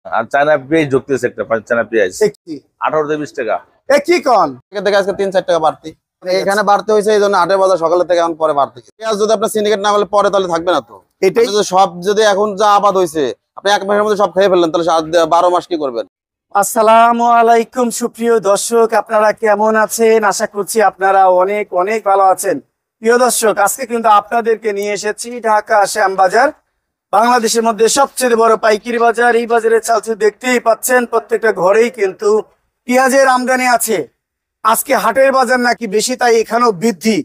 আর China পেঁয়াজ ঢুকতেছে একটা চায়না পেঁয়াজ এ কি 18 থেকে 20 টাকা। এ কি কোন থেকে থেকে আজকে 3-4 টাকা বাড়তি এখানে বাড়তে হয়েছে, এই জন্য হাটের বাজার সকালের থেকে এখন পরে বাড়তে। পেঁয়াজ যদি আপনার সিন্ডিকেট না হলে পরে তাহলে থাকবে না তো। এটাই সব যদি এখন যা আবাদ হয়েছে আপনি 1 মাসের মধ্যে সব খেয়ে ফেললেন, তাহলে 12 মাস কি করবেন? আসসালামু আলাইকুম সুপ্রিয় দর্শক, আপনারা কেমন আছেন? আশা করছি আপনারা অনেক অনেক ভালো আছেন। প্রিয় দর্শক, আজকে কিন্তু আপনাদেরকে নিয়ে এসেছি ঢাকা শ্যামবাজার, বাংলাদেশের মধ্যে সবচেয়ে বড় পাইকারি বাজার। এই বাজারে চালচু দেখতেই পাচ্ছেন, প্রত্যেকটা ঘরেই কিন্তু পেঁয়াজের আমদানি আছে। আজকে হাটের বাজার নাকি বেশি, তাই এখানেও বৃদ্ধি।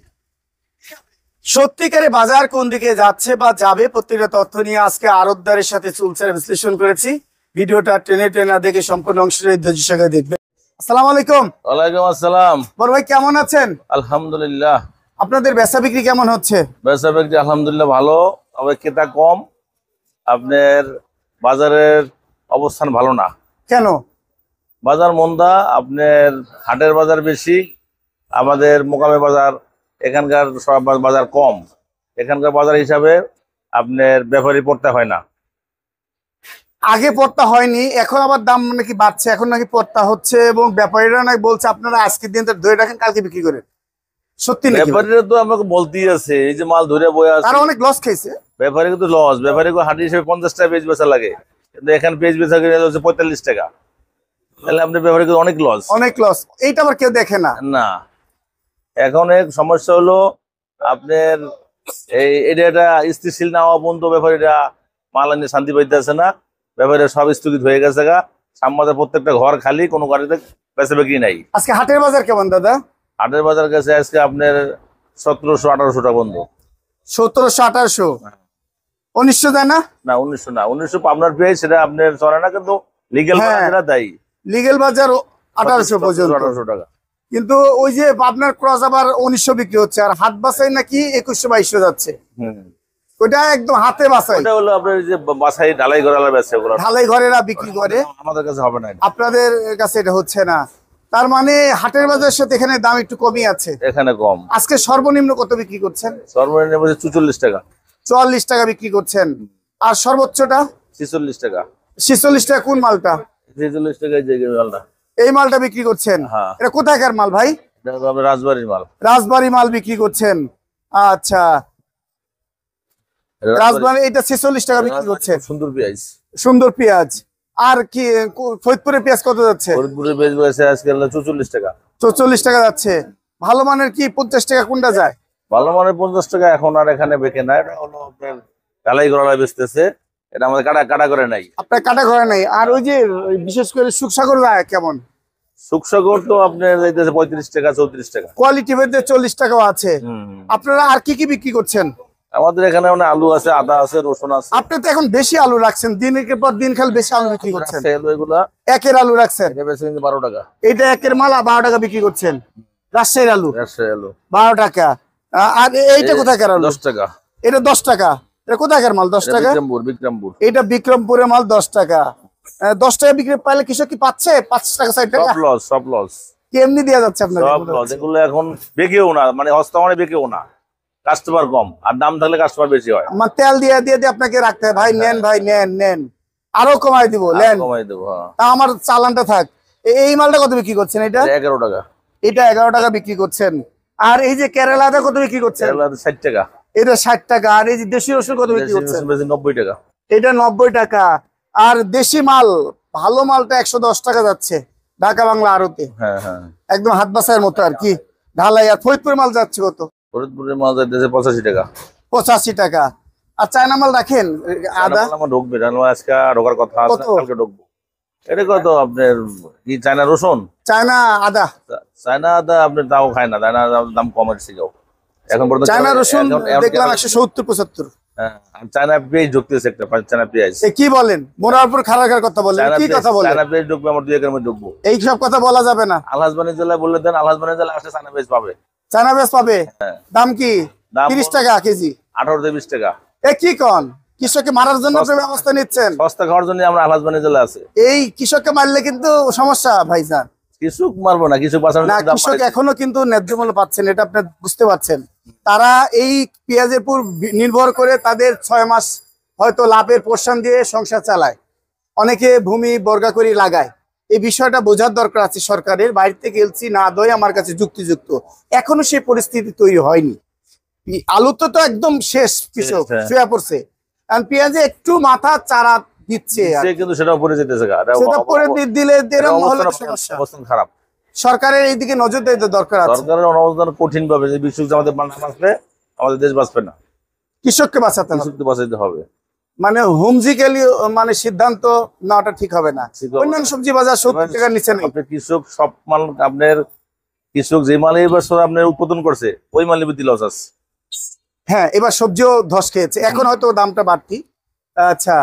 সত্যিকারে বাজার কোন দিকে যাচ্ছে বা যাবে, প্রত্যেকটা তথ্য নিয়ে আজকে আড়তদারের সাথে চুলচার বিশ্লেষণ করেছি। ভিডিওটা টেনে টেনে দেখে সম্পূর্ণ অংশের ধৈর্য সহকারে দেখবেন। আসসালামু আলাইকুম। ওয়ালাইকুম আসসালাম। বড় ভাই কেমন আছেন? আলহামদুলিল্লাহ। আপনাদের বেচা বিক্রি কেমন হচ্ছে? বেচা বিক্রি আলহামদুলিল্লাহ ভালো, তবে ক্রেতা কম। আপনার বাজারের অবস্থান ভালো না। কেন? বাজার মন্দা। আপনার হাটের বাজার বেশি, আমাদের মোকামে বাজার এখানকার সব বাজার কম। এখানকার বাজার হিসাবে আপনার ব্যাপারী পড়তে হয় না। আগে পড়তা হয়নি, এখন আবার দাম নাকি বাড়ছে, এখন নাকি পড়তা হচ্ছে, এবং ব্যাপারীরা নাকি বলছে আপনারা আজকের দিন ধরে রাখেন, কালকে বিক্রি করেন। সত্যি নাকি? ব্যাপারীরা তো আমাকে বলতেই আছে, এই যে মাল ধরে বয়ে আছে, তারা অনেক লস খাইছে। ব্যাপারী কিন্তু লস। ব্যাপারী হাট হিসেবে 50 টাকা পেজ বেচা লাগে, কিন্তু এখানে পেজ বেচা হচ্ছে 45 টাকা। তাহলে আপনার ব্যাপারী অনেক লস, অনেক লস। এইটা আবার কেউ দেখে না। না। এখন এক সমস্যা হলো আপনার এটা স্থিতিশীল না হওয়া পর্যন্ত ব্যাপারীরা মাল আনিয়ে শান্তি পাইতেছে না। ব্যাপারীরা সব স্থগিত হয়ে গেছে গা। সামনে প্রত্যেকটা ঘর খালি, কোনো গাড়িতে বেচা বিক্রি নাই। আজকে হাটের বাজার কেমন দাদা? হাটের বাজার কাছে আজকে আপনার 1700-1800 টাকা বন্ধ। 1700-1800? 1900 দেয় না? না 1900 না, 1900 পাবনার পেয়ে সেটা আপনার চলে না, কিন্তু লিগেল বাজার দেয়। লিগেল বাজার 1800 পর্যন্ত। 1800 টাকা। কিন্তু ওই যে আপনার ক্রস আবার 1900 বিক্রি হচ্ছে, আর হাত বাছাই নাকি 2100-2200 যাচ্ছে। ওটা একদম হাতে বাছাই। ওটা হলো আপনার যে বাছাই ঢালাই ঘরেরা বেচে, ওগুলো ঢালাই ঘরেরা বিক্রি করে। আমাদের কাছে হবে না, আপনাদের কাছে এটা হচ্ছে না। তার মানে হাটের বাজারের সাথে এখানে দাম একটু কমই আছে। এখানে কম। আজকে সর্বনিম্ন কত বিক্রি করছেন? সর্বনিম্ন 44 টাকা। 44 টাকা বিক্রি করছেন। আর সর্বোচ্চটা 46 টাকা। 46 টাকা। কোন মালটা? 46 টাকায় যে মালটা, এই মালটা বিক্রি করছেন? হ্যাঁ। এটা কোথাকার মাল ভাই? রাজবাড়ির মাল। রাজবাড়ি মাল বিক্রি করছেন। আচ্ছা, রাজবাড়ি। এটা 46 টাকা বিক্রি করছেন। সুন্দর পেঁয়াজ। সুন্দর পেঁয়াজ। আর কি ফরিদপুরের পেঁয়াজ কত যাচ্ছে? ফরিদপুরের পেঁয়াজ বেচে আজকে 44 টাকা। 44 টাকা যাচ্ছে। ভালো মানের কি 50 টাকা কোনটা যায়? ভালো মানের 50 টাকা এখন আর এখানে বেকে না। এটা হলো আপনার ঢালাই ঘরেরা বেচতেছে, এটা আমাদের কাটা করে নাই। আপনার কাটা ঘরে নাই। আর ওই যে বিশেষ করে সুখসাগর যায় কেমন? সুখসাগর তো আপনার যাইতেছে 35 টাকা 34 টাকা। কোয়ালিটি ভেদে 40 টাকাও আছে। আপনারা আর কি কি বিক্রি করছেন? আমাদের এখানে আলু আছে, আদা আছে, রসুন আছে। আপনি তো এখন বেশি আলু রাখছেন, দিনের পর দিন খালি বেশি আলু বিক্রি করছেন। এগুলা একের আলু রাখছেন, এটা বেচে 12 টাকা। এটা একের মাল 12 টাকা বিক্রি করছেন। রাজশাহীর আলু 12 টাকা। আর এইটা কোথাকার আলু? 10 টাকা। এটা 10 টাকা। এটা কোথাকার মাল? 10 টাকা। বিক্রমপুর। এটা বিক্রমপুরের মাল 10 টাকা। 10 টাকা বিক্রি পাইলে কৃষক কি পাচ্ছে? 5 টাকা 60 টাকা। সব লস। কেমনি দেয়া যাচ্ছে আপনাদের? সব লস। এগুলো এখন বেকেও না, মানে হস্তামনে বেকেও না। কাস্টমার কম, আর দাম থাকলে কাস্টমার বেশি হয়। আমার তেল দিয়ে দিয়ে আপনাকে রাখতে হয়। ভাই নেন, ভাই নেন, আরো কমাই দিব, নেন কমাই দেবো। তা আমার চালানটা থাক। এই মালটা কত বিক্রি করছেন? এটা 11 টাকা। এটা 11 টাকা বিক্রি করছেন। আর এই যে কেরালাটা কত বিক্রি করছেন? 60 টাকা। এটা 60 টাকা। আর এই যে দেশি রসুন কত বিক্রি করছেন? 90 টাকা। এটা 90 টাকা। আর দেশি মাল ভালো মালটা 110 টাকা যাচ্ছে ঢাকা বাংলা আড়তে। হ্যাঁ হ্যাঁ, একদম হাত বাসায়ের মতো আর কি ঢালাই। আর ফরিদপুর মাল যাচ্ছে কত? ফরিদপুরের মাল যাইতেছে 85 টাকা। 85 টাকা। আর চায়না মাল রাখেন? আদা ঢুকবে, আজকে ঢোকার কথা আছে, কালকে ঢুকবো। এটা কত আপনার কি চায়না রসুন? চায়না আদা। চায়না আদা আপনার তাও খায় না, চায়না দাম কম হচ্ছে এখন পর্যন্ত। চায়না রসুন দেখলাম 170-75। হ্যাঁ, চায়না পেঁয়াজ ঢুকতেছে একটা, চায়না পেঁয়াজ। কি বলেন? মোরার উপর খারাপ কথা বলেন, কি কথা বলেন? চায়না পেঁয়াজ ঢুকবে আমার 2 একের মধ্যে ঢুকবো। এই সব কথা বলা যাবে না। আলহাজবানি জেলায় বললে দেন, আলহাজবানি জেলায় আসলে চায়না পেঁয়াজ পাবে। চায়না পেঁয়াজ পাবে। দাম কি? 30 টাকা কেজি। 18 থেকে 20 টাকা। কি কোন? কৃষককে মারার জন্য ব্যবস্থা নিচ্ছেন? সস্তা খাওয়ার জন্য আমরা আলহাজবানি জেলা আছে। এই কৃষককে মারলে কিন্তু সমস্যা ভাইজান। কৃষক মারবো না, কৃষক বাঁচানোর না, কৃষক এখনো কিন্তু ন্যায্য মূল্য পাচ্ছেন, এটা আপনি বুঝতে পারছেন। তারা এই পেঁয়াজের উপর নির্ভর করে তাদের 6 মাস হয়তো লাভের পোর্শন দিয়ে সংসার চালায়। অনেকে ভূমি বর্গা করে লাগায়, এই বিষয়টা বোঝার দরকার আছে সরকারের। বাইরে থেকে এলসি না দেয় আমার কাছে যুক্তিযুক্ত, এখনো সেই পরিস্থিতি তৈরি হয়নি। আলু তো একদম শেষ, কৃষক হ্যাঁ। শুয়ে পড়ছে, কারণ পেঁয়াজে একটু মাথা চারা দিচ্ছে আর সে কিন্তু সেটা উপরে যেতেছে গা। সেটা পরে দিলে এরকম হলে সমস্যা। অবস্থা খারাপ। সরকারের এইদিকে নজর দেওয়া তো দরকার আছে। সরকারের অবদান কঠিন ভাবে, যে বিশ্ব আমাদের বাংলা বাঁচবে, আমাদের দেশ বাঁচবে না। কৃষককে বাঁচাতে হবে, কৃষককে বাঁচাইতে হবে। মানে হুমজিক্যালি মানে সিদ্ধান্ত নেওয়াটা ঠিক হবে না। ঠিক হবে অন্যান্য না। সবজি বাজার 70 টাকার নিচে নেই। আপনি কৃষক সব মাল, আপনার কৃষক যে মাল এই বছর আপনার উৎপাদন করছে ওই মালের প্রতি লস আছে। হ্যাঁ, এবার সবজিও ধস খেয়েছে, এখন হয়তো দামটা বাড়তি। আচ্ছা,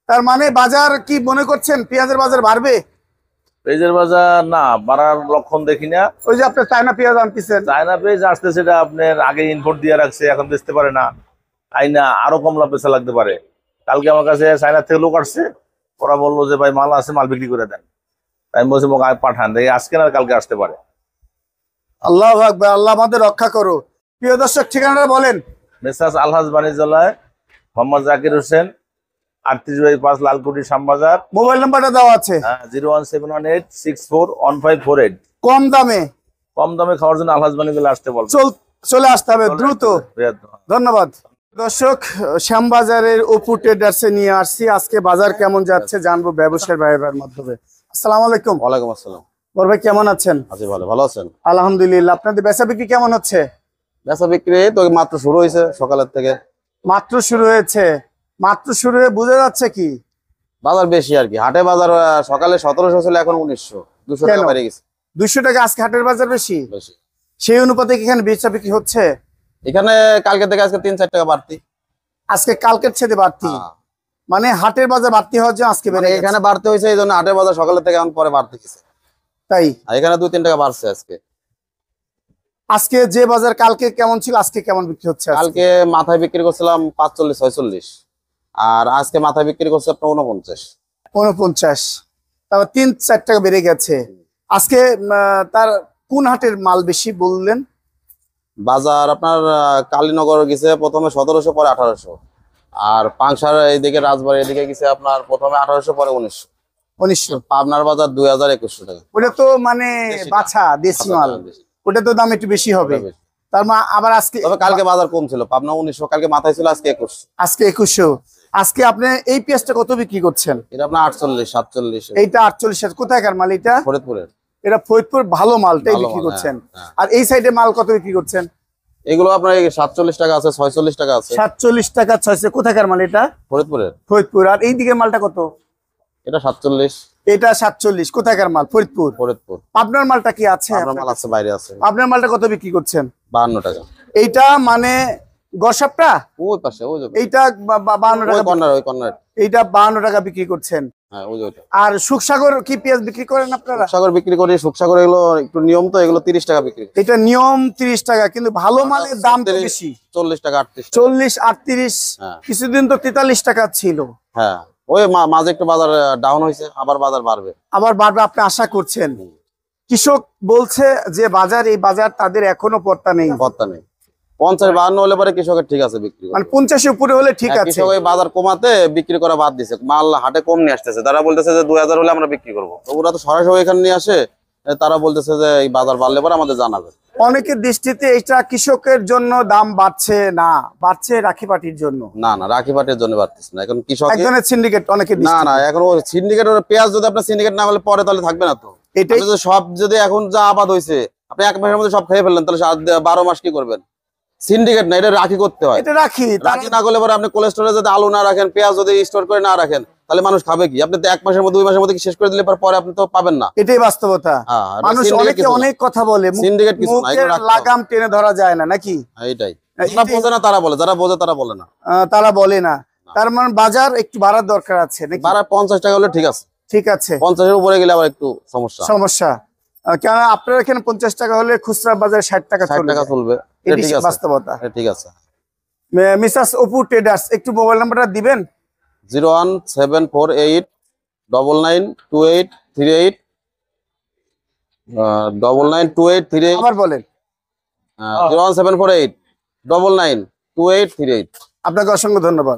তার মানে বাজার কি মনে করছেন পেঁয়াজের বাজার বাড়বে? পেঁয়াজের বাজার না বাড়ার লক্ষণ দেখি না। ওই যে আপনার চায়না পেঁয়াজ আনতেছেন, চায়না পেঁয়াজ আসতে, সেটা আপনার আগে ইম্পোর্ট দিয়ে রাখছে, এখন বেচতে পারে না, আইনা আরো কম লাভ বেচা লাগতে পারে। কালকে আমার কাছে চায়না থেকে লোক আসছে, ওরা বললো যে ভাই মাল আছে, মাল বিক্রি করে দেন। আমি বলছি পাঠান, দেখি আজকে না কালকে আসতে পারে। আল্লাহু আকবার, আল্লাহ আমাদের রক্ষা করো। প্রিয় দর্শক, ঠিকানাটা বলেন। মেসার্স আলহাজ বাণিজ্যালয়, মোহাম্মদ জাকির হোসেন, 38/5 লালকুটি শ্যামবাজার। মোবাইল নাম্বারটা দেওয়া আছে। 01718641548। কম দামে কম দামে খাওয়ার জন্য আলহাজ বাণিজ্যালয় আসতে বলবো। চলে আসতে হবে দ্রুত। ধন্যবাদ। দর্শক, শ্যামবাজারের অপু ট্রেডার্সে নিয়ে আসছি। আজকে বাজার কেমন যাচ্ছে জানবো ব্যবসায়ী ভাইয়ের মাধ্যমে। আসসালামু আলাইকুম। ওয়ালাইকুম আসসালাম। বড় ভাই কেমন আছেন? আছি ভালো, ভালো আছেন? আলহামদুলিল্লাহ। আপনাদের বেচা বিক্রি কেমন হচ্ছে? বেচা বিক্রি তো মাত্র শুরু হয়েছে সকালের থেকে। মাত্র শুরু হয়েছে? মাত্র শুরু হয়ে বোঝা যাচ্ছে কি বাজার বেশি আর কি। হাটে বাজার সকালে 1700 ছিল, এখন 1900, 200 টাকা কেন? বেড়ে গেছে। 200 টাকা আজকে হাটের বাজার বেশি? বেশি। সেই অনুপাতে কি এখানে বেচা বিক্রি হচ্ছে? এখানে কালকে থেকে আজকে 3-4 টাকা বাড়তি। আজকে কালকের ছেদে বাড়তি, হ্যাঁ। মানে হাটের বাজার বাড়তি হওয়ার জন্য আজকে বেড়ে মানে গেছে। এখানে বাড়তে হয়েছে, এই জন্য হাটের বাজার সকালের থেকে এখন পরে বাড়তে গেছে। তাই আর এখানে 2-3 টাকা বাড়ছে আজকে। আজকে যে বাজার কালকে কেমন ছিল, আজকে কেমন বিক্রি হচ্ছে? কালকে মাথায় বিক্রি করছিলাম 45-46, আর আজকে মাথায় বিক্রি করছে আপনার 49। 49, তারপর 3-4 টাকা বেড়ে গেছে আজকে। তার কোন হাটের মাল বেশি বললেন? বাজার আপনার কালীনগর গেছে প্রথমে 1700, পরে 1800। আর পাংশার এইদিকে রাজবাড়ি এদিকে গেছে আপনার প্রথমে 1800, পরে 1900। 1900। পাবনার বাজার 2000-2100 টাকা। ওটা তো মানে দেশি বাছা দেশি মাল, ওটা তো দাম একটু বেশি হবে। তার মা আবার আজকে, তবে কালকে বাজার কম ছিল, পাবনা 1900, কালকে মাথায় ছিল, আজকে 2100। আজকে 2100। আজকে আপনি এই পেঁয়াজটা কত বিক্রি করছেন? এটা আপনার 48-47। এইটা 48। কোথায়কার মাল এটা? ফরিদপুরের। এটা ফরিদপুর ভালো মালটাই ভালো বিক্রি মাল, করছেন। হ্যাঁ। আর এই সাইডে মাল কত বিক্রি করছেন? এগুলো আপনার 47 টাকা আছে, 46 টাকা আছে। 47 টাকা 600। কোথাকার মাল এটা? ফরিদপুরের। ফরিদপুর। আর এই দিকের মালটা কত? এটা 47। এটা 47। কোথাকার মাল? ফরিদপুর। ফরিদপুর। আপনার মালটা কি আছে? আপনার মাল আছে, বাইরে আছে। আপনার মালটা কত বিক্রি করছেন? 52 টাকা। এইটা মানে গসাপটা, ওই পাশে, ওই যে এইটা 52 ওই টাকা। কর্নার, ওই কর্নার। এইটা 52 টাকা বিক্রি করছেন। হ্যাঁ, ওই যে ওইটা। আর সুখসাগর কি পেঁয়াজ বিক্রি করেন আপনারা? সুখসাগর বিক্রি করি। সুখসাগর এগুলো একটু নিয়ম, তো এগুলো 30 টাকা বিক্রি করি। এটা নিয়ম 30 টাকা, কিন্তু ভালো মালের দাম তো বেশি। 40 টাকা, 38 টাকা। 40, 38। হ্যাঁ। কিছুদিন তো 43 টাকা ছিল। হ্যাঁ, ওই মাঝে একটু বাজার ডাউন হয়েছে, আবার বাজার বাড়বে। আবার বাড়বে আপনি আশা করছেন? কৃষক বলছে যে বাজার, এই বাজার তাদের এখনো পড়তা নেই। ভত্তা নেই। 50-52 হলে পরে কৃষকের ঠিক আছে বিক্রি করে। মানে 50 উপরে হলে ঠিক হ্যাঁ, আছে। কৃষক ওই বাজার কমাতে বিক্রি করা বাদ দিছে, মাল হাটে কম নিয়ে আসতেছে। তারা বলতেছে যে 2000 হলে আমরা বিক্রি করবো। তো ওরা তো সরাসরি এখানে নিয়ে আসে, তারা বলতেছে যে এই বাজার বাড়লে পরে আমাদের জানাবে। অনেকের দৃষ্টিতে এটা কৃষকের জন্য দাম বাড়ছে না, বাড়ছে রাখি পাটির জন্য। না না, রাখি পাটের জন্য বাড়তেছে না, এখন কৃষক। একজনের সিন্ডিকেট অনেকের না দৃষ্টিতে। না, এখন ও সিন্ডিকেট, পেঁয়াজ যদি আপনার সিন্ডিকেট না হলে পরে তাহলে থাকবে না তো। এটাই আপনি যদি সব, যদি এখন যা আবাদ হয়েছে আপনি 1 মাসের মধ্যে সব খেয়ে ফেললেন, তাহলে 12 মাস কি করবেন? সিন্ডিকেট না, এটা রাখি করতে হয়। এটা রাখি। রাখি না করলে পরে আপনি কোল্ড স্টোরে যদি আলু না রাখেন, পেঁয়াজ যদি স্টোর করে না রাখেন, তাহলে মানুষ খাবে কি? আপনি তো 1 মাসের মধ্যে 2 মাসের মধ্যে কি শেষ করে দিলে পরে আপনি তো পাবেন না। এটাই বাস্তবতা। হ্যাঁ, মানুষ অনেকে অনেক কথা বলে, সিন্ডিকেট কিছু না, মুখের এগুলো রাখতে হবে। লাগাম টেনে ধরা যায় না নাকি? এইটাই যারা বোঝে না তারা বলে, যারা বোঝে তারা বলে না। তারা বলে না। তার মানে বাজার একটু বাড়ার দরকার আছে নাকি? 50 টাকা হলে ঠিক আছে। ঠিক আছে। 50 এর উপরে গেলে আবার একটু সমস্যা। সমস্যা কেন? আপনার এখানে 50 টাকা হলে খুচরা বাজারে 60 টাকা 60 টাকা চলবে। এটি ঠিক আছে, বাস্তবতা। ঠিক আছে। মিসেস অপু ট্রেডার্স, একটু মোবাইল নাম্বারটা দিবেন? 01748992838, 992838। আবার বলেন। 01748992838। আপনাকে অসংখ্য ধন্যবাদ।